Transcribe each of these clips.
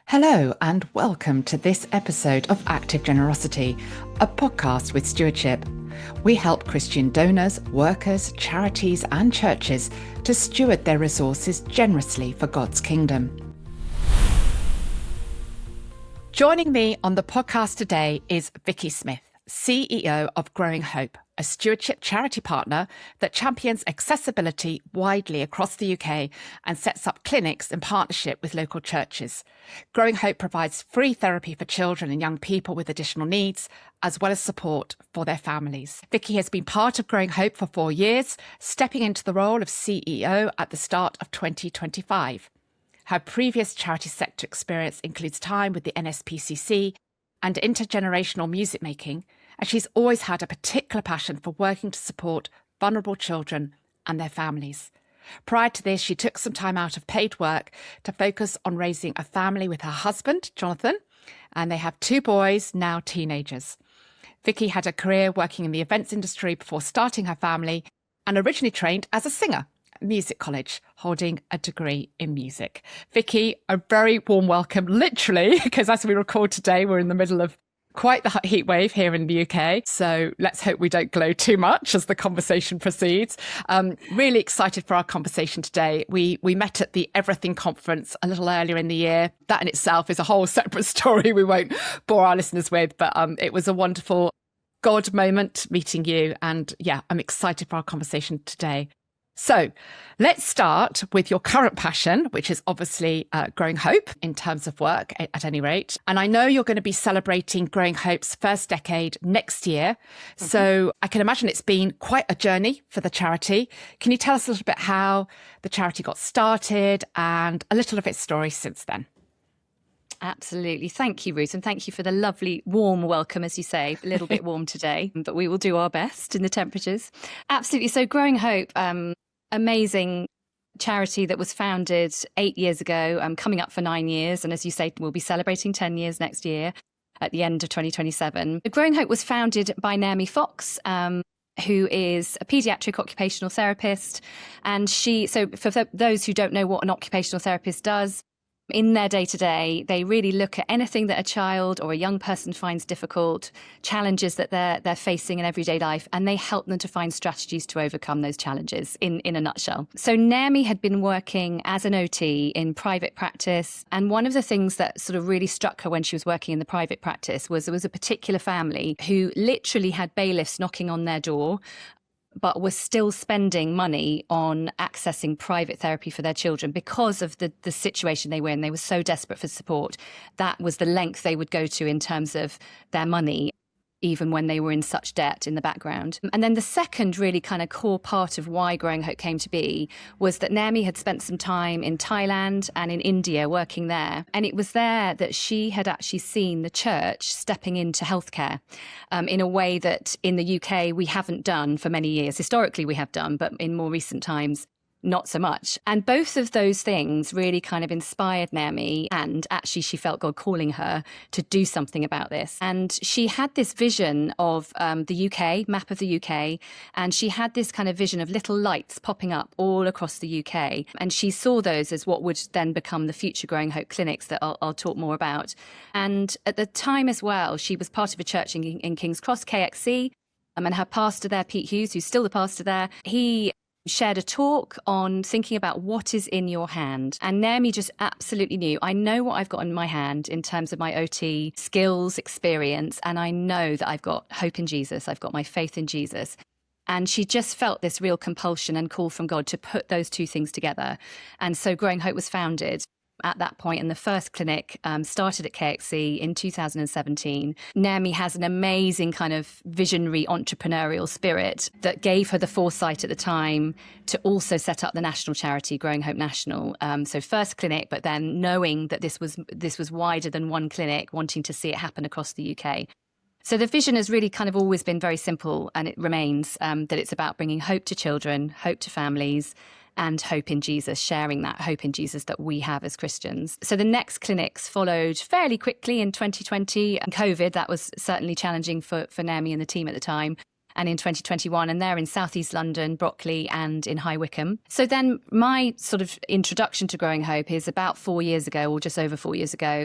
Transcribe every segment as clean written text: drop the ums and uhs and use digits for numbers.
Hello, and welcome to this episode of Active Generosity, a podcast with stewardship. We help Christian donors, workers, charities, and churches to steward their resources generously for God's kingdom. Joining me on the podcast today is Vicki Smith, CEO of Growing Hope, a stewardship charity partner that champions accessibility widely across the UK and sets up clinics in partnership with local churches. Growing Hope provides free therapy for children and young people with additional needs, as well as support for their families. Vicki has been part of Growing Hope for 4 years, stepping into the role of CEO at the start of 2025. Her previous charity sector experience includes time with the NSPCC and intergenerational music making, and she's always had a particular passion for working to support vulnerable children and their families. Prior to this, she took some time out of paid work to focus on raising a family with her husband, Jonathan, and they have 2 boys, now teenagers. Vicki had a career working in the events industry before starting her family and originally trained as a singer at music college, holding a degree in music. Vicki, a very warm welcome, literally, because as we record today, we're in the middle of quite the heat wave here in the UK. So let's hope we don't glow too much as the conversation proceeds. Really excited for our conversation today. We met at the Everything Conference a little earlier in the year. That in itself is a whole separate story we won't bore our listeners with, but it was a wonderful God moment meeting you. And yeah, I'm excited for our conversation today. So let's start with your current passion, which is obviously Growing Hope in terms of work at any rate. And I know you're going to be celebrating Growing Hope's first decade next year. Mm-hmm. So I can imagine it's been quite a journey for the charity. Can you tell us a little bit how the charity got started and a little of its story since then? Absolutely. Thank you, Ruth. And thank you for the lovely warm welcome, as you say, a little bit warm today, but we will do our best in the temperatures. Absolutely. So Growing Hope, amazing charity that was founded 8 years ago, coming up for 9 years. And as you say, we'll be celebrating 10 years next year at the end of 2027. Growing Hope was founded by Naomi Fox, who is a paediatric occupational therapist. And so for those who don't know what an occupational therapist does, in their day-to-day, they really look at anything that a child or a young person finds difficult, challenges that they're facing in everyday life, and they help them to find strategies to overcome those challenges in a nutshell. So Naomi had been working as an OT in private practice, and one of the things that sort of really struck her when she was working in the private practice was there was a particular family who literally had bailiffs knocking on their door, but were still spending money on accessing private therapy for their children because of the situation they were in. They were so desperate for support. That was the length they would go to in terms of their money, even when they were in such debt in the background. And then the second really kind of core part of why Growing Hope came to be was that Naomi had spent some time in Thailand and in India working there. And it was there that she had actually seen the church stepping into healthcare in a way that in the UK we haven't done for many years. Historically we have done, but in more recent times, not so much. And both of those things really kind of inspired Naomi, and actually she felt God calling her to do something about this. And she had this vision of the UK, map of the UK, and she had this kind of vision of little lights popping up all across the UK. And she saw those as what would then become the future Growing Hope clinics that I'll talk more about. And at the time as well, she was part of a church in King's Cross, KXC, and her pastor there, Pete Hughes, who's still the pastor there, he shared a talk on thinking about what is in your hand. And Naomi just absolutely knew, I know what I've got in my hand in terms of my OT skills, experience, and I know that I've got hope in Jesus. I've got my faith in Jesus. And she just felt this real compulsion and call from God to put those two things together. And so Growing Hope was founded at that point, and the first clinic started at KXC in 2017. Naomi has an amazing kind of visionary entrepreneurial spirit that gave her the foresight at the time to also set up the national charity, Growing Hope National. So first clinic, but then knowing that this was wider than one clinic, wanting to see it happen across the UK. So the vision has really kind of always been very simple, and it remains that it's about bringing hope to children, hope to families, and hope in Jesus, sharing that hope in Jesus that we have as Christians. So the next clinics followed fairly quickly in 2020. And COVID, that was certainly challenging for Naomi and the team at the time. and in 2021, and they're in Southeast London, Brockley, and in High Wycombe. So then my sort of introduction to Growing Hope is about 4 years ago, or just over 4 years ago.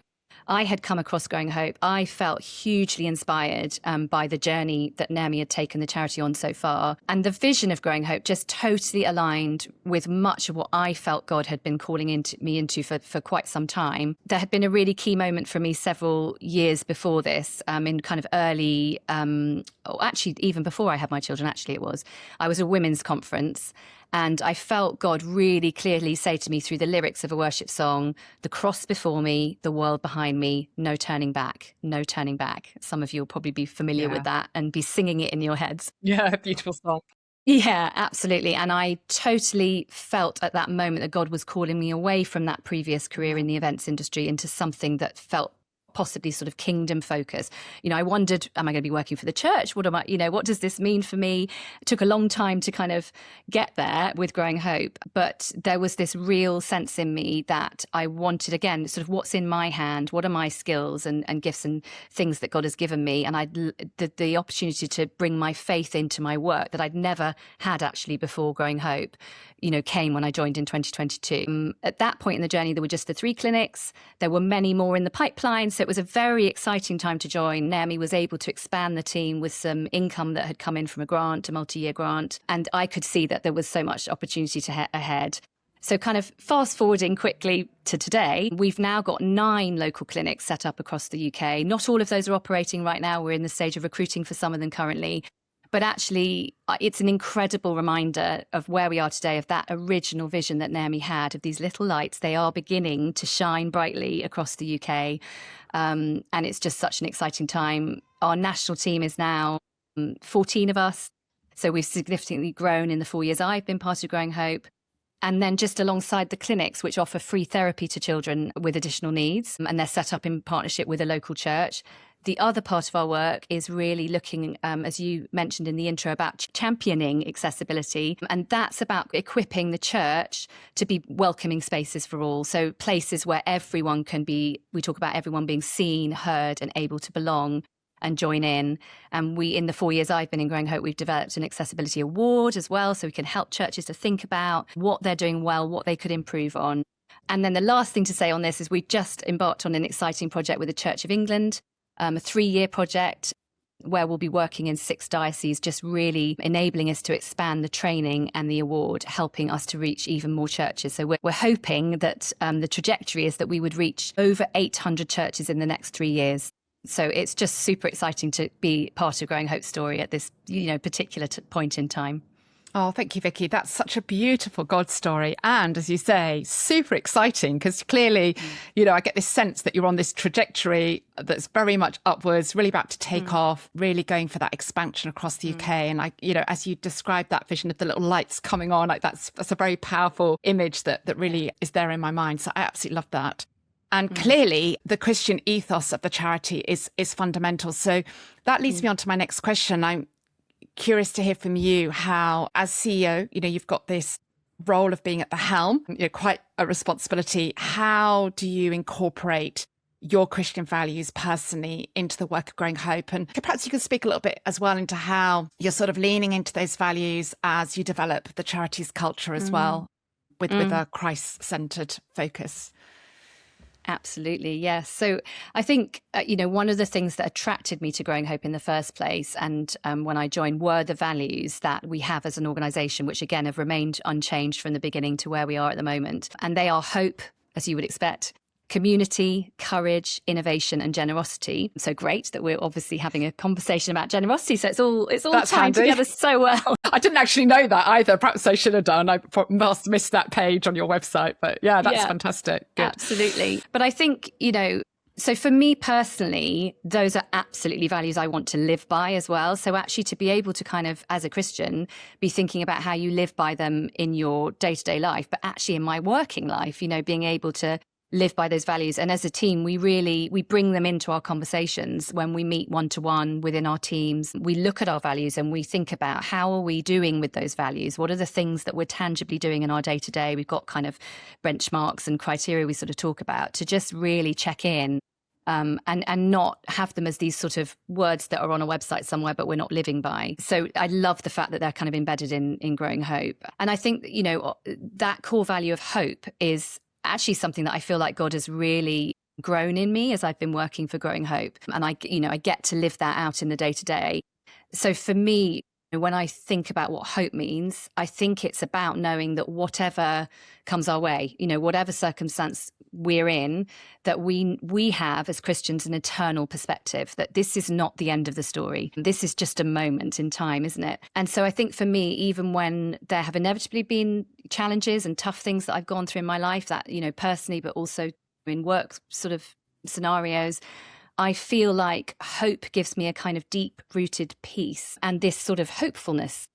I had come across Growing Hope. I felt hugely inspired by the journey that Naomi had taken the charity on so far. And the vision of Growing Hope just totally aligned with much of what I felt God had been calling me into for quite some time. There had been a really key moment for me several years before this, in kind of early, or actually even before I had my children, actually it was. I was at a women's conference. And I felt God really clearly say to me through the lyrics of a worship song, the cross before me, the world behind me, no turning back, no turning back. Some of you will probably be familiar with that and be singing it in your heads. Yeah, beautiful song. Yeah, absolutely. And I totally felt at that moment that God was calling me away from that previous career in the events industry into something that felt possibly sort of kingdom focus. I wondered, am I going to be working for the church? What does this mean for me? It took a long time to kind of get there with Growing Hope, but there was this real sense in me that I wanted, again, sort of what's in my hand, what are my skills and gifts and things that God has given me. And the opportunity to bring my faith into my work that I'd never had actually before Growing Hope, came when I joined in 2022. At that point in the journey, there were just the 3 clinics. There were many more in the pipeline. So it was a very exciting time to join. Naomi was able to expand the team with some income that had come in from a multi-year grant. And I could see that there was so much opportunity ahead. So kind of fast forwarding quickly to today, we've now got 9 local clinics set up across the UK. Not all of those are operating right now. We're in the stage of recruiting for some of them currently. But actually, it's an incredible reminder of where we are today, of that original vision that Naomi had of these little lights. They are beginning to shine brightly across the UK. And it's just such an exciting time. Our national team is now 14 of us. So we've significantly grown in the 4 years I've been part of Growing Hope. And then just alongside the clinics, which offer free therapy to children with additional needs, and they're set up in partnership with a local church. The other part of our work is really looking, as you mentioned in the intro, about championing accessibility. And that's about equipping the church to be welcoming spaces for all. So places where everyone can be, we talk about everyone being seen, heard, and able to belong and join in. And in the 4 years I've been in Growing Hope, we've developed an accessibility award as well. So we can help churches to think about what they're doing well, what they could improve on. And then the last thing to say on this is we've just embarked on an exciting project with the Church of England. A 3-year project where we'll be working in 6 dioceses, just really enabling us to expand the training and the award, helping us to reach even more churches. So we're hoping that the trajectory is that we would reach over 800 churches in the next 3 years. So it's just super exciting to be part of Growing Hope's story at this, particular point in time. Oh, thank you, Vicki. That's such a beautiful God story. And as you say, super exciting because clearly, I get this sense that you're on this trajectory that's very much upwards, really about to take off, really going for that expansion across the UK. And as you described that vision of the little lights coming on, that's a very powerful image that really is there in my mind. So I absolutely love that. And clearly, the Christian ethos of the charity is fundamental. So that leads me on to my next question. I'm curious to hear from you how, as CEO, you've got this role of being at the helm, quite a responsibility. How do you incorporate your Christian values personally into the work of Growing Hope? And perhaps you could speak a little bit as well into how you're sort of leaning into those values as you develop the charity's culture as well, with a Christ-centered focus. Absolutely, yes. So I think, one of the things that attracted me to Growing Hope in the first place and when I joined were the values that we have as an organisation, which again have remained unchanged from the beginning to where we are at the moment. And they are hope, as you would expect, community, courage, innovation and generosity. So great that we're obviously having a conversation about generosity. So it's all tying together so well. I didn't actually know that either. Perhaps I should have done. I must have missed that page on your website. But yeah, that's fantastic. Good. Absolutely. But I think, so for me personally, those are absolutely values I want to live by as well. So actually to be able to kind of, as a Christian, be thinking about how you live by them in your day-to-day life, but actually in my working life, being able to live by those values. And as a team, we bring them into our conversations when we meet one-to-one within our teams. We look at our values and we think about how are we doing with those values? What are the things that we're tangibly doing in our day-to-day? We've got kind of benchmarks and criteria we sort of talk about to just really check in and not have them as these sort of words that are on a website somewhere, but we're not living by. So I love the fact that they're kind of embedded in Growing Hope. And I think, that core value of hope is actually something that I feel like God has really grown in me as I've been working for Growing Hope. And I get to live that out in the day to day. So for me, when I think about what hope means, I think it's about knowing that whatever comes our way, whatever circumstance we're in, that we have as Christians an eternal perspective, that this is not the end of the story. This is just a moment in time, isn't it? And so I think for me, even when there have inevitably been challenges and tough things that I've gone through in my life, that, personally, but also in work sort of scenarios, I feel like hope gives me a kind of deep-rooted peace and this sort of hopefulness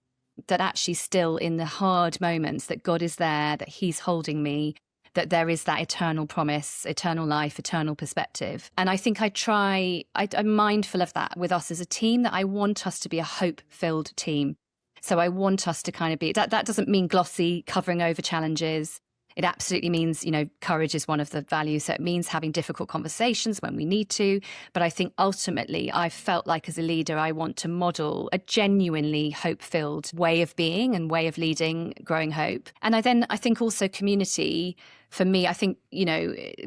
that actually still in the hard moments that God is there, that he's holding me, that there is that eternal promise, eternal life, eternal perspective. And I think I'm mindful of that with us as a team, that I want us to be a hope-filled team. So I want us to kind of be, that doesn't mean glossy, covering over challenges. It absolutely means, courage is one of the values. So it means having difficult conversations when we need to. But I think ultimately I felt like as a leader, I want to model a genuinely hope-filled way of being and way of leading Growing Hope. And I think also community. For me, I think,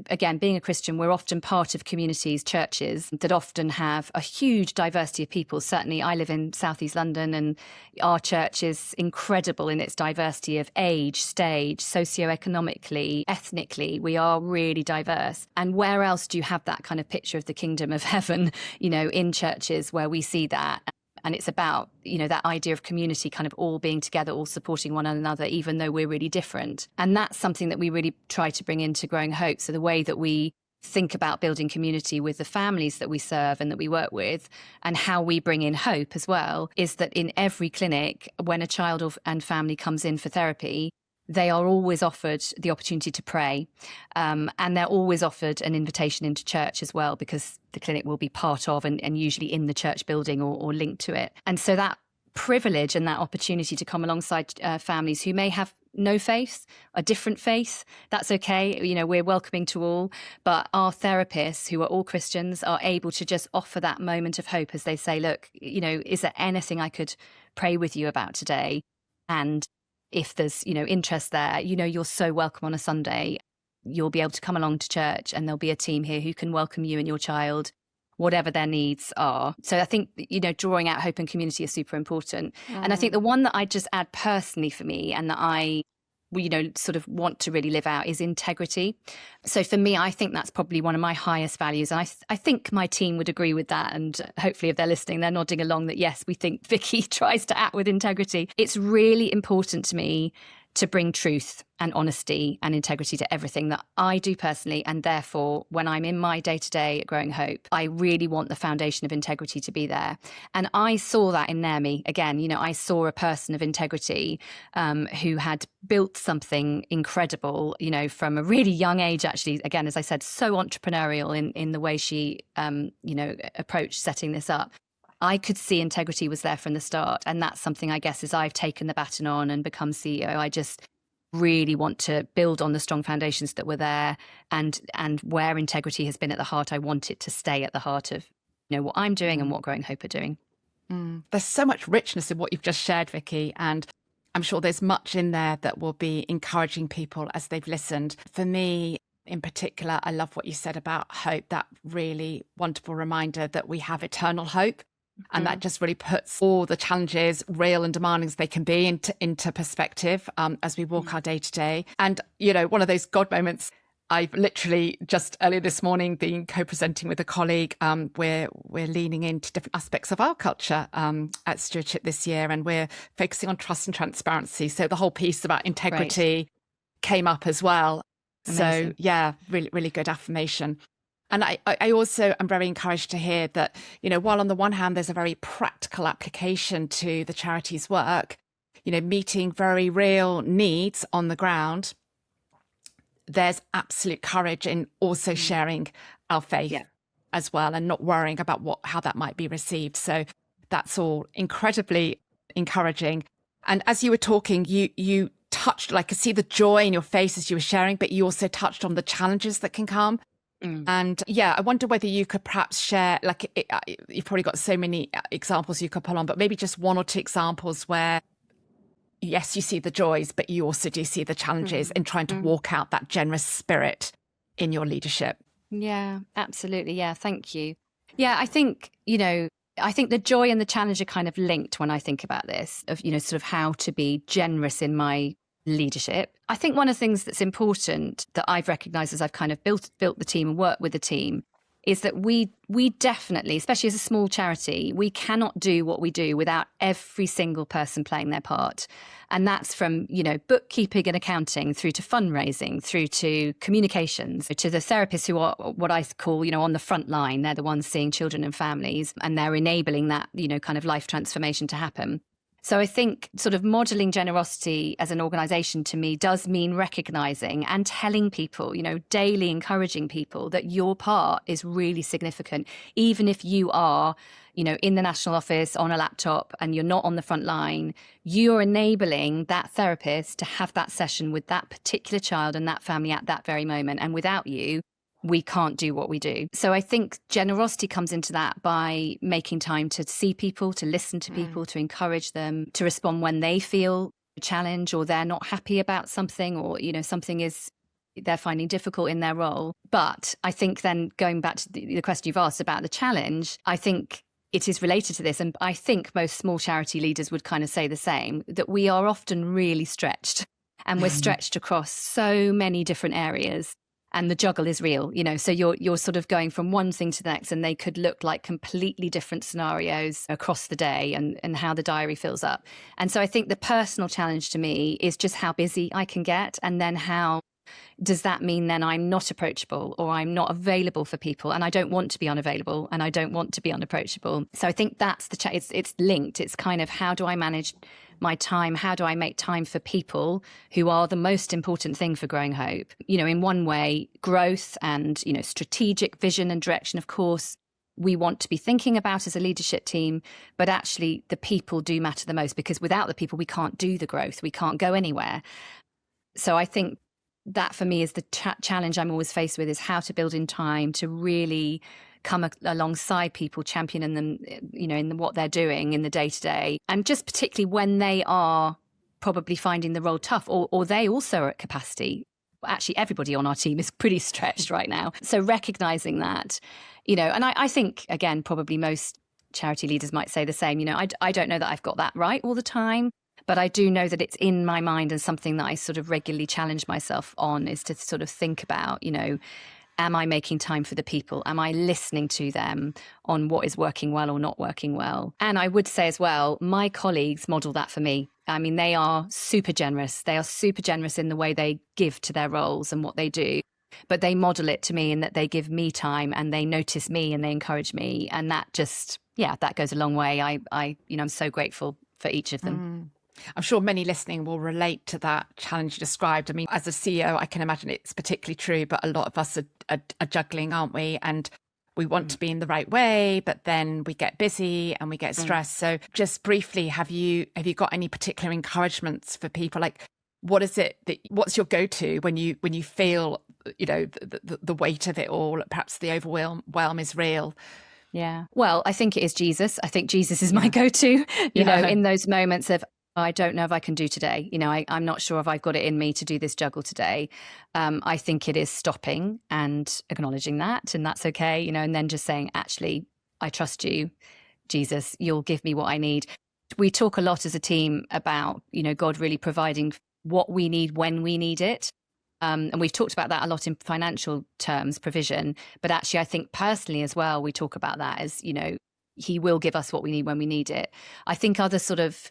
again, being a Christian, we're often part of communities, churches that often have a huge diversity of people. Certainly, I live in Southeast London and our church is incredible in its diversity of age, stage, socioeconomically, ethnically. We are really diverse. And where else do you have that kind of picture of the kingdom of heaven, in churches where we see that? And it's about, that idea of community kind of all being together, all supporting one another, even though we're really different. And that's something that we really try to bring into Growing Hope. So the way that we think about building community with the families that we serve and that we work with, and how we bring in hope as well, is that in every clinic, when a child and family comes in for therapy, they are always offered the opportunity to pray. And they're always offered an invitation into church as well, because the clinic will be part of and usually in the church building or linked to it. And so that privilege and that opportunity to come alongside families who may have no faith, a different faith, that's okay. We're welcoming to all. But our therapists, who are all Christians, are able to just offer that moment of hope as they say, look, is there anything I could pray with you about today? And if there's, interest there, you're so welcome on a Sunday. You'll be able to come along to church and there'll be a team here who can welcome you and your child, whatever their needs are. So I think, drawing out hope and community is super important. And I think the one that I just add personally for me and that I sort of want to really live out is integrity. So for me, I think that's probably one of my highest values. And I think my team would agree with that. And hopefully if they're listening, they're nodding along that, yes, we think Vicki tries to act with integrity. It's really important to me to bring truth and honesty and integrity to everything that I do personally. And therefore, when I'm in my day-to-day at Growing Hope, I really want the foundation of integrity to be there. And I saw that in Naomi. Again, I saw a person of integrity who had built something incredible, from a really young age, actually. Again, as I said, so entrepreneurial in the way she, approached setting this up. I could see integrity was there from the start. And that's something, I guess, as I've taken the baton on and become CEO, I just really want to build on the strong foundations that were there, and where integrity has been at the heart, I want it to stay at the heart of, what I'm doing and what Growing Hope are doing. There's so much richness in what you've just shared, Vicki, and I'm sure there's much in there that will be encouraging people as they've listened. For me, in particular, I love what you said about hope, that really wonderful reminder that we have eternal hope. And that just really puts all the challenges, real and demanding as they can be, into perspective as we walk our day to day. And, one of those God moments, I've literally just earlier this morning been co-presenting with a colleague. We're leaning into different aspects of our culture at Stewardship this year, and we're focusing on trust and transparency. So the whole piece about integrity came up as well. Amazing. So yeah, really, really good affirmation. And I also am very encouraged to hear that, while on the one hand, there's a very practical application to the charity's work, meeting very real needs on the ground, there's absolute courage in also sharing our faith as well, and not worrying about how that might be received. So that's all incredibly encouraging. And as you were talking, you touched, I could see the joy in your face as you were sharing, but you also touched on the challenges that can come. And yeah, I wonder whether you could perhaps share, you've probably got so many examples you could pull on, but maybe just one or two examples where, yes, you see the joys, but you also do see the challenges in trying to walk out that generous spirit in your leadership. Yeah, absolutely. Yeah, thank you. Yeah, I think the joy and the challenge are kind of linked when I think about this, of, sort of how to be generous in my leadership. I think one of the things that's important that I've recognized as I've kind of built the team and worked with the team is that we definitely, especially as a small charity, we cannot do what we do without every single person playing their part. And that's from, bookkeeping and accounting through to fundraising, through to communications, to the therapists who are what I call, on the front line. They're the ones seeing children and families, and they're enabling that, kind of life transformation to happen. So I think sort of modeling generosity as an organization to me does mean recognizing and telling people, daily encouraging people that your part is really significant, even if you are, in the national office on a laptop and you're not on the front line. You're enabling that therapist to have that session with that particular child and that family at that very moment. And without you, we can't do what we do. So I think generosity comes into that by making time to see people, to listen to people, to encourage them, to respond when they feel a challenge or they're not happy about something, or, something is they're finding difficult in their role. But I think then going back to the question you've asked about the challenge, I think it is related to this. And I think most small charity leaders would kind of say the same, that we are often really stretched, and we're stretched across so many different areas. And the juggle is real, so you're sort of going from one thing to the next, and they could look like completely different scenarios across the day and how the diary fills up. And so I think the personal challenge to me is just how busy I can get. And then how does that mean then I'm not approachable, or I'm not available for people, and I don't want to be unavailable, and I don't want to be unapproachable. So I think that's it's linked. It's kind of, how do I manage my time? How do I make time for people who are the most important thing for Growing Hope? In one way, growth and, strategic vision and direction, of course, we want to be thinking about as a leadership team, but actually the people do matter the most, because without the people, we can't do the growth. We can't go anywhere. So I think that for me is the challenge I'm always faced with, is how to build in time to really come alongside people, championing them, in what they're doing in the day-to-day. And just particularly when they are probably finding the role tough, or they also are at capacity. Actually, everybody on our team is pretty stretched right now. So recognizing that, and I think, again, probably most charity leaders might say the same, I don't know that I've got that right all the time, but I do know that it's in my mind, and something that I sort of regularly challenge myself on is to sort of think about, am I making time for the people? Am I listening to them on what is working well or not working well? And I would say as well, my colleagues model that for me. I mean, they are super generous. They are super generous in the way they give to their roles and what they do. But they model it to me in that they give me time, and they notice me, and they encourage me. And that just, that goes a long way. I'm so grateful for each of them. I'm sure many listening will relate to that challenge you described. I mean, as a CEO, I can imagine it's particularly true, but a lot of us are juggling, aren't we? And we want to be in the right way, but then we get busy and we get stressed. So just briefly, have you got any particular encouragements for people? Like, what's your go-to when you feel, the weight of it all, perhaps the overwhelm is real? Yeah. Well, I think it is Jesus. I think Jesus is my go-to, in those moments of, I don't know if I can do today. I'm not sure if I've got it in me to do this juggle today. I think it is stopping and acknowledging that, and that's okay, and then just saying, actually, I trust you, Jesus, you'll give me what I need. We talk a lot as a team about, God really providing what we need when we need it. And we've talked about that a lot in financial terms, provision. But actually, I think personally as well, we talk about that as, he will give us what we need when we need it. I think other sort of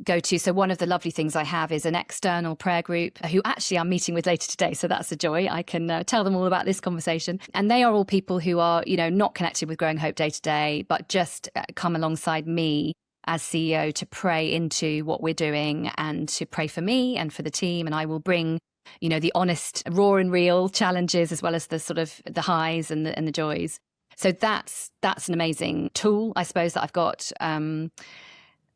go-to. So one of the lovely things I have is an external prayer group who actually I'm meeting with later today. So that's a joy. I can tell them all about this conversation. And they are all people who are, not connected with Growing Hope day to day, but just come alongside me as CEO to pray into what we're doing and to pray for me and for the team. And I will bring, the honest, raw and real challenges, as well as the sort of the highs and the joys. So that's an amazing tool, I suppose, that I've got. And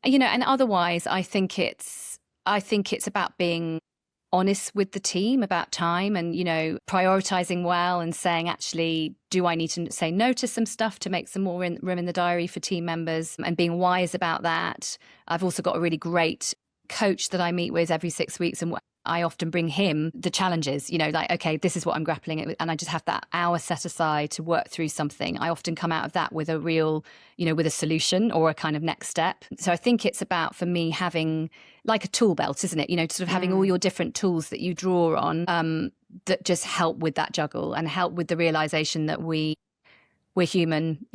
otherwise, I think it's about being honest with the team about time and, prioritizing well and saying, actually, do I need to say no to some stuff to make some more room in the diary for team members, and being wise about that. I've also got a really great coach that I meet with every 6 weeks, and I often bring him the challenges, okay, this is what I'm grappling with. And I just have that hour set aside to work through something. I often come out of that with a real, with a solution or a kind of next step. So I think it's about, for me, having like a tool belt, isn't it? Sort of having all your different tools that you draw on that just help with that juggle and help with the realization that we're human,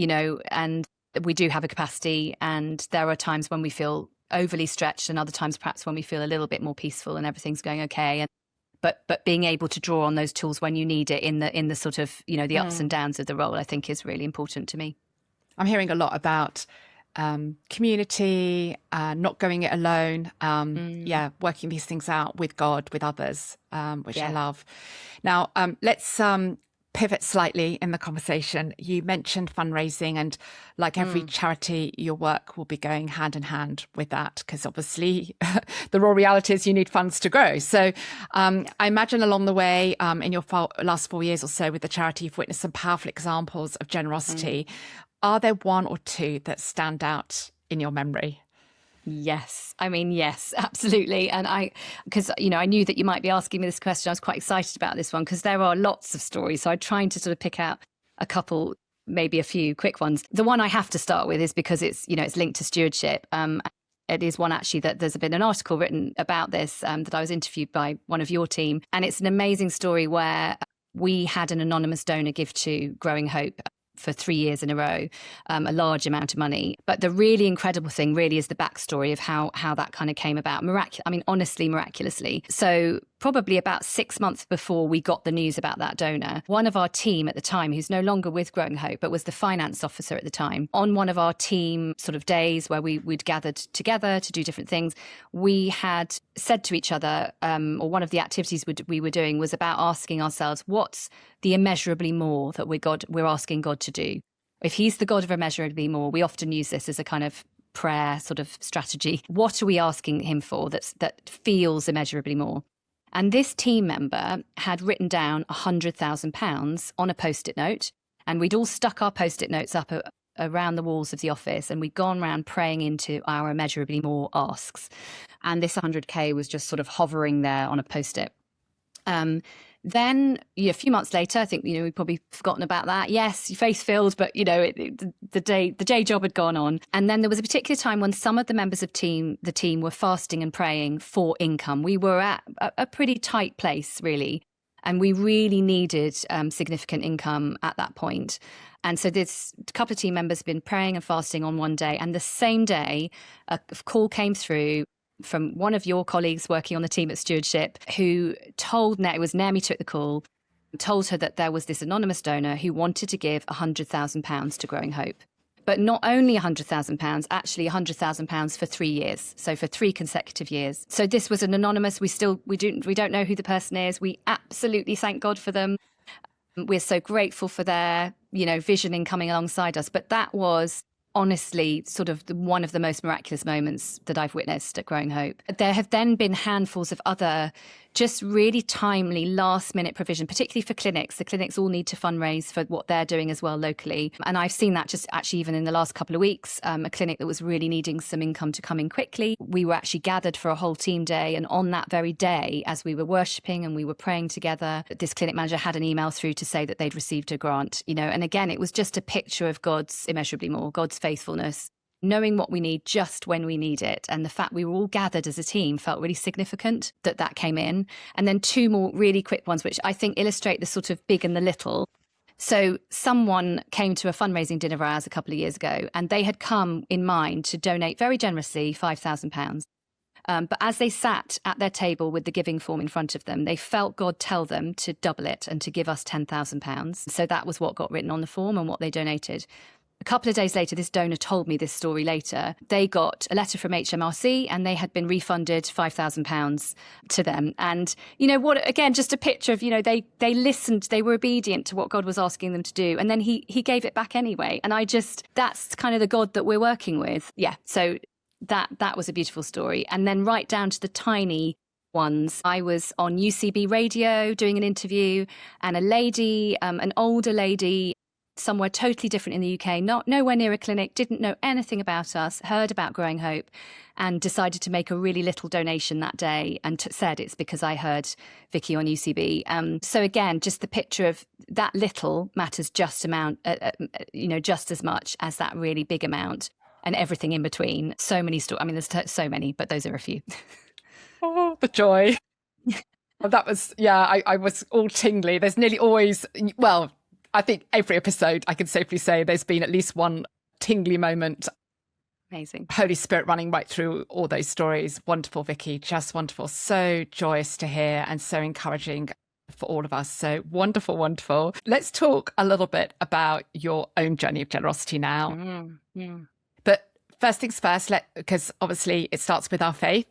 and we do have a capacity. And there are times when we feel overly stretched, and other times perhaps when we feel a little bit more peaceful and everything's going okay. But being able to draw on those tools when you need it in the sort of, the ups and downs of the role, I think is really important to me. I'm hearing a lot about community, not going it alone. Working these things out with God, with others, which I love. Now, let's pivot slightly in the conversation. You mentioned fundraising, and like every charity, your work will be going hand in hand with that, because obviously the raw reality is you need funds to grow. So I imagine along the way, in your last 4 years or so with the charity, you've witnessed some powerful examples of generosity. Are there one or two that stand out in your memory? Yes. Yes, absolutely. And because I knew that you might be asking me this question, I was quite excited about this one because there are lots of stories. So I'm trying to sort of pick out a couple, maybe a few quick ones. The one I have to start with is because it's linked to stewardship. It is one actually that there's been an article written about this that I was interviewed by one of your team. And it's an amazing story where we had an anonymous donor give to Growing Hope for 3 years in a row, a large amount of money. But the really incredible thing really is the backstory of how that kind of came about. Honestly, miraculously. So probably about 6 months before we got the news about that donor, one of our team at the time, who's no longer with Growing Hope, but was the finance officer at the time, on one of our team sort of days where we'd gathered together to do different things, we had said to each other, or one of the activities we were doing was about asking ourselves, what's the immeasurably more that we're asking God to do? If he's the God of immeasurably more, we often use this as a kind of prayer sort of strategy. What are we asking him for that feels immeasurably more? And this team member had written down £100,000 on a Post-it note, and we'd all stuck our Post-it notes up around the walls of the office, and we'd gone around praying into our immeasurably more asks. And this 100K was just sort of hovering there on a Post-it. Then a few months later, I think, we'd probably forgotten about that. Yes, faith-filled, but, the day job had gone on. And then there was a particular time when some of the members of the team were fasting and praying for income. We were at a pretty tight place, really. And we really needed significant income at that point. And so this couple of team members had been praying and fasting on one day. And the same day, a call came through from one of your colleagues working on the team at Stewardship, who told it was Naomi took the call, told her that there was this anonymous donor who wanted to give £100,000 to Growing Hope. But not only £100,000, actually £100,000 for 3 years. So for 3 consecutive years. So this was an anonymous. We don't know who the person is. We absolutely thank God for them. We're so grateful for their, vision in coming alongside us. But that was honestly sort of one of the most miraculous moments that I've witnessed at Growing Hope. There have then been handfuls of other just really timely last minute provision, particularly for clinics. The clinics all need to fundraise for what they're doing as well locally. And I've seen that just actually even in the last couple of weeks, a clinic that was really needing some income to come in quickly. We were actually gathered for a whole team day. And on that very day, as we were worshipping and we were praying together, this clinic manager had an email through to say that they'd received a grant, and again, it was just a picture of God's immeasurably more, God's faithfulness, knowing what we need just when we need it. And the fact we were all gathered as a team felt really significant that came in. And then 2 more really quick ones, which I think illustrate the sort of big and the little. So someone came to a fundraising dinner of ours a couple of years ago, and they had come in mind to donate very generously £5,000. But as they sat at their table with the giving form in front of them, they felt God tell them to double it and to give us £10,000. So that was what got written on the form and what they donated. A couple of days later, this donor told me this story later. They got a letter from HMRC and they had been refunded £5,000 to them. And, again, just a picture of, they listened, they were obedient to what God was asking them to do. And then he gave it back anyway. And that's kind of the God that we're working with. Yeah. So that was a beautiful story. And then right down to the tiny ones. I was on UCB radio doing an interview, and a lady, an older lady, somewhere totally different in the UK, nowhere near a clinic, didn't know anything about us, heard about Growing Hope, and decided to make a really little donation that day, and said it's because I heard Vicki on UCB. So again, just the picture of that little matters just as much as that really big amount, and everything in between. So many stories. I mean, there's so many, but those are a few. Oh, the joy. That was, I was all tingly. There's nearly always, well, I think every episode, I can safely say there's been at least one tingly moment. Amazing. Holy Spirit running right through all those stories. Wonderful, Vicki. Just wonderful. So joyous to hear and so encouraging for all of us. So wonderful, wonderful. Let's talk a little bit about your own journey of generosity now. But first things first, because obviously it starts with our faith.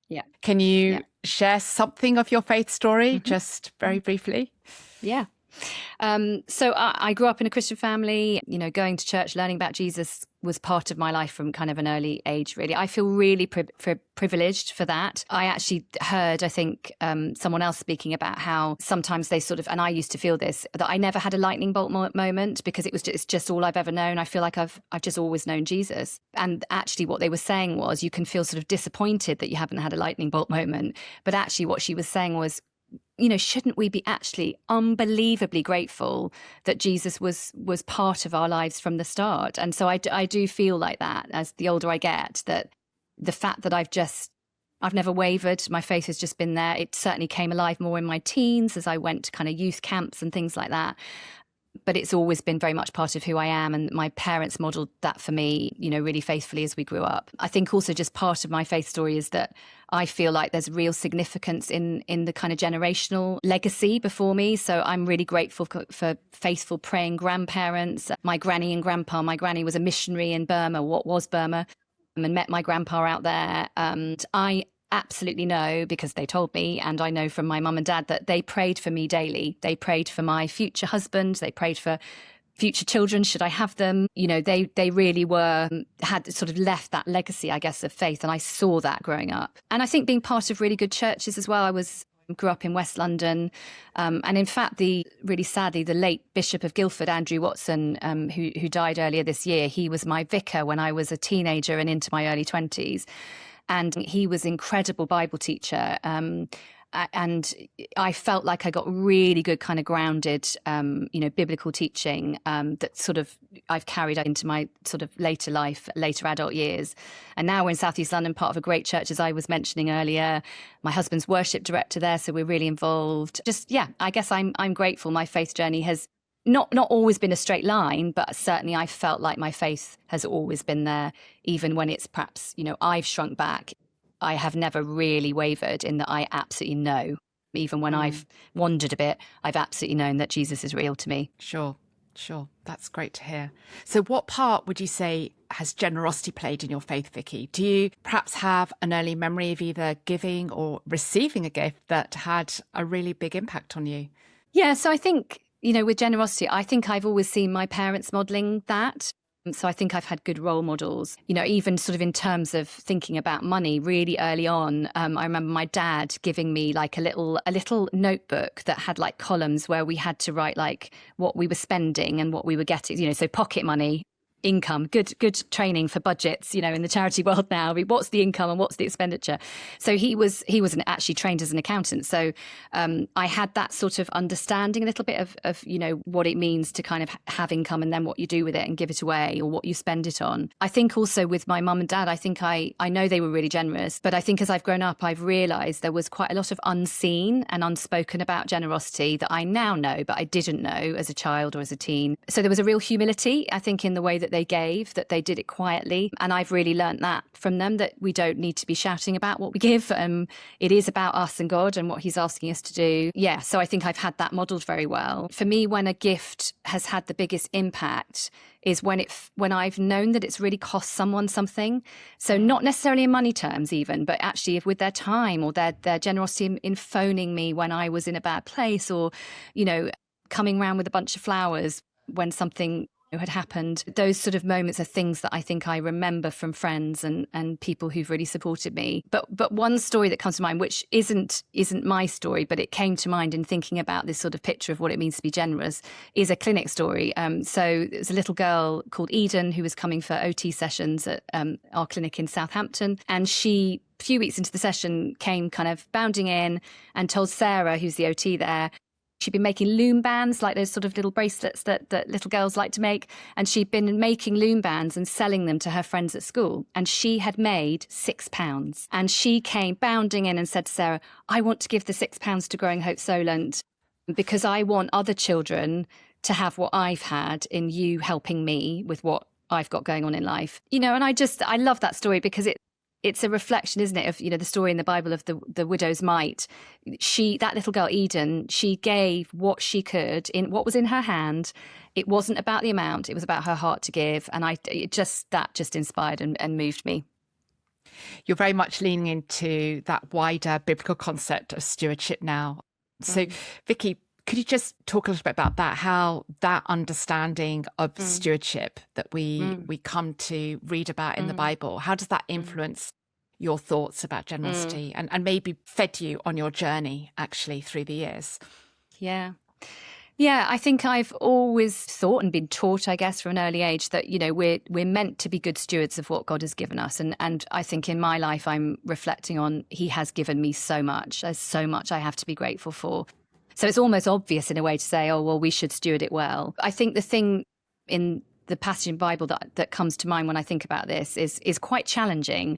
Yeah. Can you share something of your faith story, just very briefly? Yeah. So I grew up in a Christian family, going to church, learning about Jesus was part of my life from kind of an early age, really. I feel really privileged for that. I actually heard, I think, someone else speaking about how sometimes they sort of, and I used to feel this, that I never had a lightning bolt moment because it's just all I've ever known. I feel like I've just always known Jesus. And actually what they were saying was you can feel sort of disappointed that you haven't had a lightning bolt moment. But actually what she was saying was, shouldn't we be actually unbelievably grateful that Jesus was part of our lives from the start? And so I do feel like that as the older I get, that the fact that I've never wavered, my faith has just been there. It certainly came alive more in my teens as I went to kind of youth camps and things like that. But it's always been very much part of who I am. And my parents modeled that for me, really faithfully as we grew up. I think also just part of my faith story is that I feel like there's real significance in the kind of generational legacy before me. So I'm really grateful for faithful praying grandparents. My granny and grandpa, my granny was a missionary in Burma, what was Burma, and met my grandpa out there. And I absolutely know, because they told me, and I know from my mum and dad, that they prayed for me daily. They prayed for my future husband. They prayed for future children, should I have them. They really had sort of left that legacy, I guess, of faith. And I saw that growing up. And I think being part of really good churches as well. I grew up in West London. And in fact, really sadly, the late Bishop of Guildford, Andrew Watson, who died earlier this year, he was my vicar when I was a teenager and into my early 20s. And he was an incredible Bible teacher. And I felt like I got really good kind of grounded, biblical teaching that sort of I've carried into my sort of later life, later adult years. And now we're in South East London, part of a great church, as I was mentioning earlier. My husband's worship director there, so we're really involved. I guess I'm grateful. My faith journey has not always been a straight line, but certainly I felt like my faith has always been there, even when it's perhaps, I've shrunk back. I have never really wavered in that I absolutely know. Even when I've wandered a bit, I've absolutely known that Jesus is real to me. Sure. That's great to hear. So what part would you say has generosity played in your faith, Vicki? Do you perhaps have an early memory of either giving or receiving a gift that had a really big impact on you? Yeah, so I think, with generosity, I think I've always seen my parents modelling that. So I think I've had good role models, even sort of in terms of thinking about money really early on. I remember my dad giving me like a little notebook that had like columns where we had to write like what we were spending and what we were getting, so pocket money, income, good training for budgets, in the charity world now. I mean, what's the income and what's the expenditure? So he was actually trained as an accountant. So I had that sort of understanding a little bit of what it means to kind of have income and then what you do with it and give it away or what you spend it on. I think also with my mum and dad, I think I know they were really generous, but I think as I've grown up, I've realised there was quite a lot of unseen and unspoken about generosity that I now know, but I didn't know as a child or as a teen. So there was a real humility, I think, in the way that they gave, that they did it quietly. And I've really learnt that from them, that we don't need to be shouting about what we give. It is about us and God and what he's asking us to do. Yeah, so I think I've had that modelled very well. For me, when a gift has had the biggest impact is when I've known that it's really cost someone something. So not necessarily in money terms even, but actually with their time or their generosity in phoning me when I was in a bad place, or, coming round with a bunch of flowers when something had happened. Those sort of moments are things that I think I remember from friends and people who've really supported me. But one story that comes to mind, which isn't my story, but it came to mind in thinking about this sort of picture of what it means to be generous, is a clinic story. So there's a little girl called Eden who was coming for OT sessions at our clinic in Southampton, and she, a few weeks into the session, came kind of bounding in and told Sarah, who's the OT there, she'd been making loom bands, like those sort of little bracelets that little girls like to make. And she'd been making loom bands and selling them to her friends at school. And she had made £6. And she came bounding in and said to Sarah, I want to give the £6 to Growing Hope Solent because I want other children to have what I've had in you helping me with what I've got going on in life. And I love that story because it's a reflection, isn't it, of, the story in the Bible of the widow's mite. That little girl, Eden, she gave what she could in what was in her hand. It wasn't about the amount, it was about her heart to give. And that just inspired and moved me. You're very much leaning into that wider biblical concept of stewardship now. So, Vicki, could you just talk a little bit about that, how that understanding of stewardship that we come to read about in the Bible, how does that influence your thoughts about generosity and maybe fed you on your journey actually through the years? Yeah, I think I've always thought and been taught, I guess, from an early age that, we're meant to be good stewards of what God has given us. And I think in my life, I'm reflecting on He has given me so much. There's so much I have to be grateful for. So it's almost obvious in a way to say, oh, well, we should steward it well. I think the thing in the passage in the Bible that comes to mind when I think about this is quite challenging.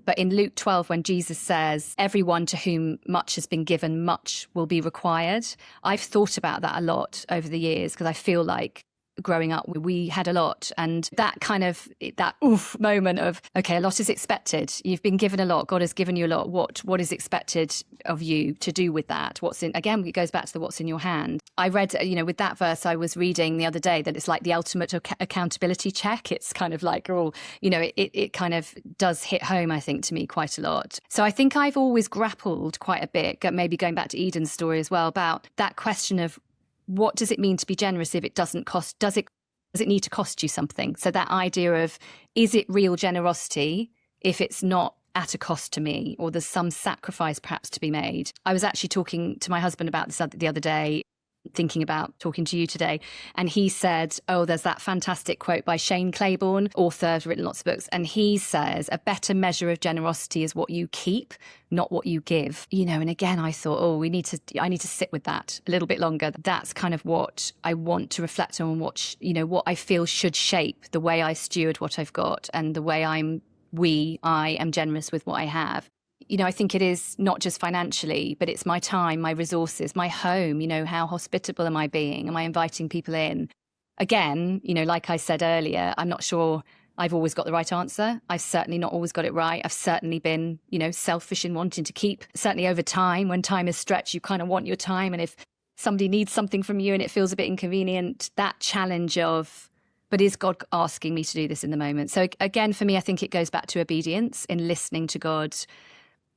But in Luke 12, when Jesus says, everyone to whom much has been given, much will be required. I've thought about that a lot over the years because I feel like growing up, we had a lot. And that kind of, that moment of, okay, a lot is expected. You've been given a lot. God has given you a lot. What is expected of you to do with that? Again, it goes back to what's in your hand. I read, with that verse, I was reading the other day that it's like the ultimate accountability check. It's kind of like, it kind of does hit home, I think, to me quite a lot. So I think I've always grappled quite a bit, maybe going back to Eden's story as well, about that question of, what does it mean to be generous if it doesn't cost? Does it need to cost you something? So that idea of, is it real generosity if it's not at a cost to me, or there's some sacrifice perhaps to be made? I was actually talking to my husband about this the other day, thinking about talking to you today. And he said, there's that fantastic quote by Shane Claiborne, author, written lots of books. And he says, a better measure of generosity is what you keep, not what you give. And again, I thought, I need to sit with that a little bit longer. That's kind of what I want to reflect on, what I feel should shape the way I steward what I've got and the way I am generous with what I have. I think it is not just financially, but it's my time, my resources, my home. How hospitable am I being? Am I inviting people in? Again, like I said earlier, I'm not sure I've always got the right answer. I've certainly not always got it right. I've certainly been, selfish in wanting to keep. Certainly over time, when time is stretched, you kind of want your time. And if somebody needs something from you and it feels a bit inconvenient, that challenge of, but is God asking me to do this in the moment? So again, for me, I think it goes back to obedience in listening to God.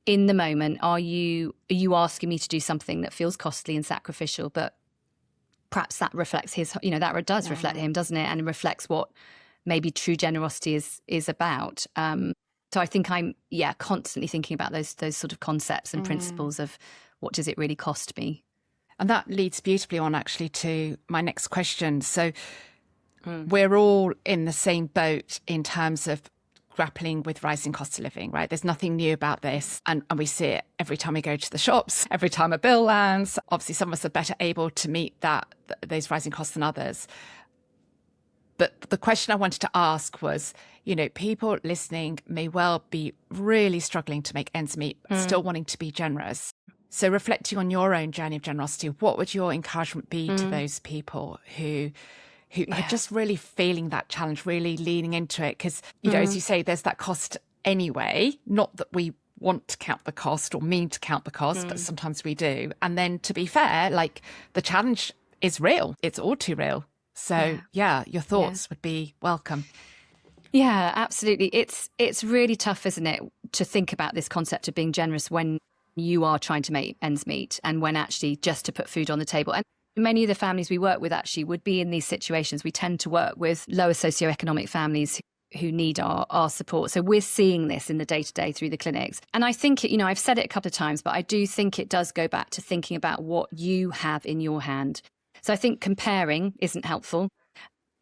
In the moment, are you asking me to do something that feels costly and sacrificial, but perhaps that reflects his, that does reflect him, doesn't it? And reflects what maybe true generosity is about. So I think I'm, constantly thinking about those sort of concepts and principles of what does it really cost me? And that leads beautifully on actually to my next question. So we're all in the same boat in terms of grappling with rising cost of living, right? There's nothing new about this. And we see it every time we go to the shops, every time a bill lands. Obviously, some of us are better able to meet those rising costs than others. But the question I wanted to ask was, people listening may well be really struggling to make ends meet, still wanting to be generous. So reflecting on your own journey of generosity, what would your encouragement be to those people who are just really feeling that challenge, really leaning into it? Because, as you say, there's that cost anyway, not that we want to count the cost or mean to count the cost, but sometimes we do. And then to be fair, like the challenge is real. It's all too real. So your thoughts would be welcome. Yeah, absolutely. It's really tough, isn't it, to think about this concept of being generous when you are trying to make ends meet and when actually just to put food on the table. Many of the families we work with actually would be in these situations. We tend to work with lower socioeconomic families who need our support. So we're seeing this in the day-to-day through the clinics. And I think, I've said it a couple of times, but I do think it does go back to thinking about what you have in your hand. So I think comparing isn't helpful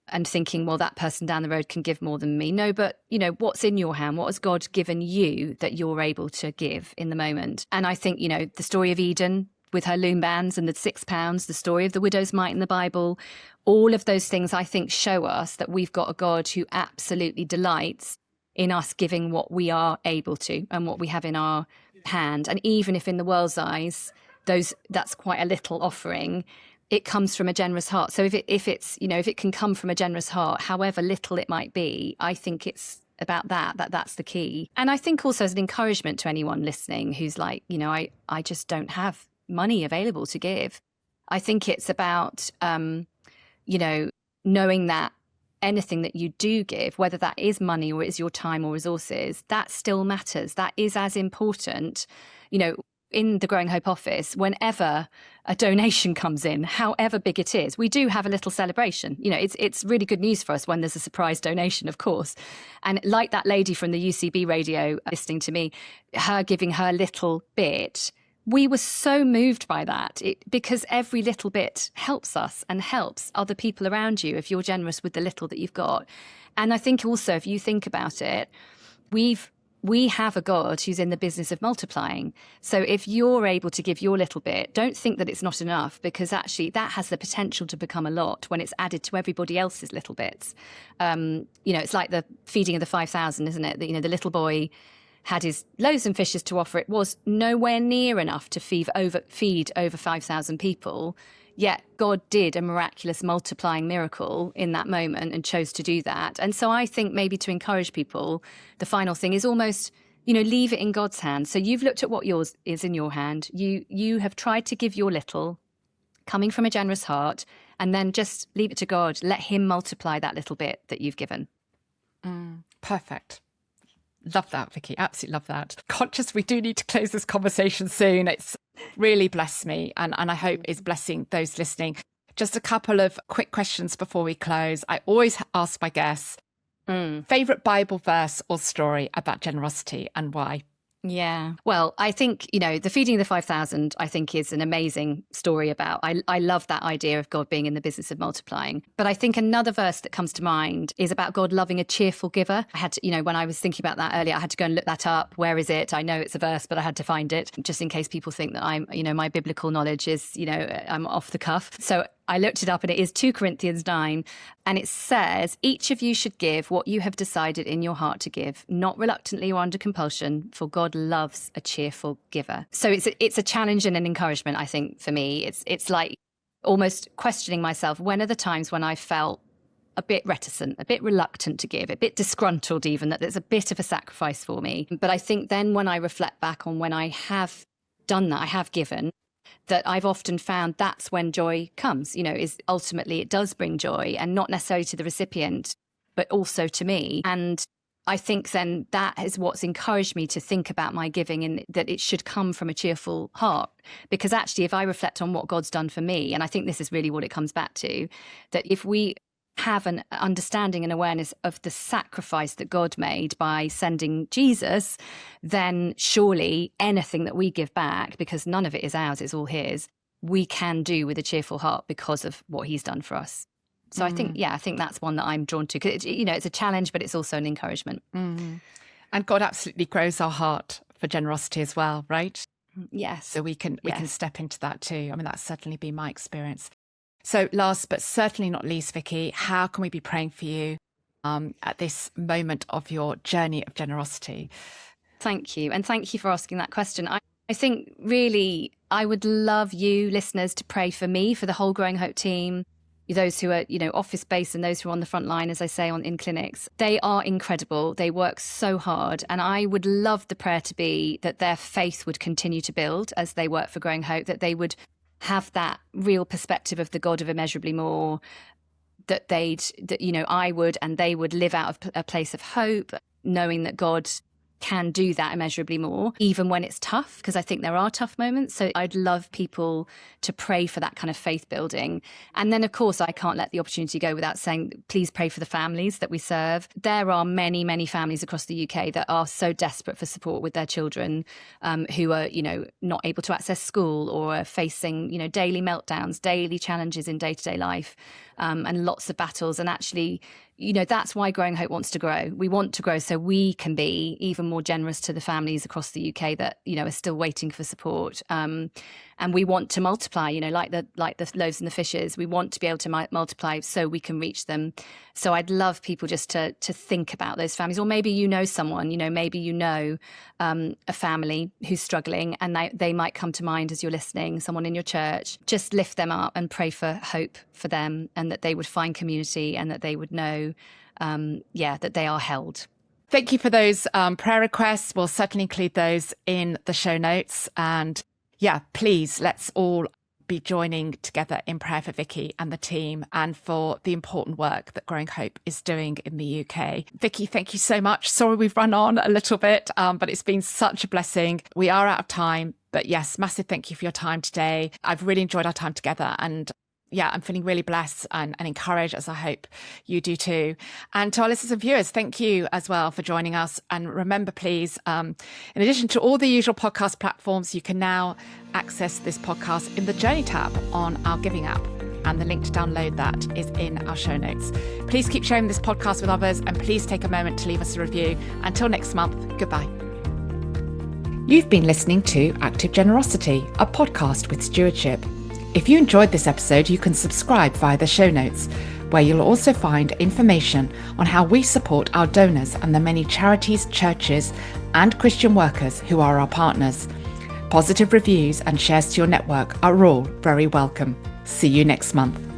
and thinking, well, that person down the road can give more than me. No, but, what's in your hand? What has God given you that you're able to give in the moment? And I think, the story of Eden with her loom bands and the £6, the story of the widow's mite in the Bible, all of those things, I think, show us that we've got a God who absolutely delights in us giving what we are able to and what we have in our hand. And even if in the world's eyes, that's quite a little offering, it comes from a generous heart. So if it can come from a generous heart, however little it might be, I think it's about that's the key. And I think also as an encouragement to anyone listening who's like, I just don't have money available to give. I think it's about, knowing that anything that you do give, whether that is money or is your time or resources, that still matters. That is as important, in the Growing Hope office, whenever a donation comes in, however big it is, we do have a little celebration. It's really good news for us when there's a surprise donation, of course. And like that lady from the UCB radio listening to me, her giving her little bit, we were so moved by that because every little bit helps us and helps other people around you if you're generous with the little that you've got. And I think also, if you think about it, we have a God who's in the business of multiplying. So if you're able to give your little bit, don't think that it's not enough, because actually that has the potential to become a lot when it's added to everybody else's little bits. It's like the feeding of the 5,000, isn't it? The little boy had his loaves and fishes to offer. It was nowhere near enough to feed over 5,000 people. Yet God did a miraculous multiplying miracle in that moment and chose to do that. And so I think maybe to encourage people, the final thing is almost, leave it in God's hands. So you've looked at what yours is in your hand. You have tried to give your little, coming from a generous heart, and then just leave it to God. Let him multiply that little bit that you've given. Perfect. Love that, Vicki. Absolutely love that. Conscious we do need to close this conversation soon. It's really blessed me and I hope is blessing those listening. Just a couple of quick questions before we close. I always ask my guests, favourite Bible verse or story about generosity and why? Yeah. Well, I think, the feeding of the 5,000, I think is an amazing story about. I love that idea of God being in the business of multiplying. But I think another verse that comes to mind is about God loving a cheerful giver. I had to, when I was thinking about that earlier, I had to go and look that up. Where is it? I know it's a verse, but I had to find it just in case people think that I'm, my biblical knowledge is, I'm off the cuff. So I looked it up and it is 2 Corinthians 9 and it says, each of you should give what you have decided in your heart to give, not reluctantly or under compulsion, for God loves a cheerful giver. So it's a challenge and an encouragement, I think, for me. It's like almost questioning myself. When are the times when I felt a bit reticent, a bit reluctant to give, a bit disgruntled even, that there's a bit of a sacrifice for me? But I think then when I reflect back on when I have done that, I have given, that I've often found that's when joy comes, is ultimately it does bring joy, and not necessarily to the recipient, but also to me. And I think then that is what's encouraged me to think about my giving, and that it should come from a cheerful heart. Because actually, if I reflect on what God's done for me, and I think this is really what it comes back to, that if we have an understanding and awareness of the sacrifice that God made by sending Jesus, then surely anything that we give back, because none of it is ours, it's all his, we can do with a cheerful heart because of what he's done for us. So I think that's one that I'm drawn to, because it's a challenge, but it's also an encouragement. And God absolutely grows our heart for generosity as well, right? Yes. So we can step into that too. I mean, that's certainly been my experience. So last but certainly not least, Vicki, how can we be praying for you at this moment of your journey of generosity? Thank you. And thank you for asking that question. I think really I would love you listeners to pray for me, for the whole Growing Hope team, those who are, office-based and those who are on the front line, as I say, in clinics. They are incredible. They work so hard. And I would love the prayer to be that their faith would continue to build as they work for Growing Hope, that they would have that real perspective of the God of immeasurably more, that I would, and they would live out of a place of hope, knowing that God can do that immeasurably more, even when it's tough, because I think there are tough moments. So I'd love people to pray for that kind of faith building. And then, of course, I can't let the opportunity go without saying, please pray for the families that we serve. There are many, many families across the UK that are so desperate for support with their children, who are, not able to access school or are facing, daily meltdowns, daily challenges in day-to-day life, and lots of battles. And actually, that's why Growing Hope wants to grow. We want to grow so we can be even more generous to the families across the UK that, are still waiting for support. And we want to multiply, like the loaves and the fishes. We want to be able to multiply so we can reach them. So I'd love people just to think about those families. Or maybe someone, maybe a family who's struggling, and they might come to mind as you're listening, someone in your church. Just lift them up and pray for hope for them, and that they would find community, and that they would know, that they are held. Thank you for those prayer requests. We'll certainly include those in the show notes. And please, let's all be joining together in prayer for Vicki and the team, and for the important work that Growing Hope is doing in the UK. Vicki, thank you so much. Sorry we've run on a little bit, but it's been such a blessing. We are out of time, but yes, massive thank you for your time today. I've really enjoyed our time together, and I'm feeling really blessed and encouraged, as I hope you do too. And to our listeners and viewers, thank you as well for joining us. And remember, please, in addition to all the usual podcast platforms, you can now access this podcast in the Journey tab on our Giving app. And the link to download that is in our show notes. Please keep sharing this podcast with others, and please take a moment to leave us a review. Until next month, goodbye. You've been listening to Active Generosity, a podcast with stewardship. If you enjoyed this episode, you can subscribe via the show notes, where you'll also find information on how we support our donors and the many charities, churches, and Christian workers who are our partners. Positive reviews and shares to your network are all very welcome. See you next month.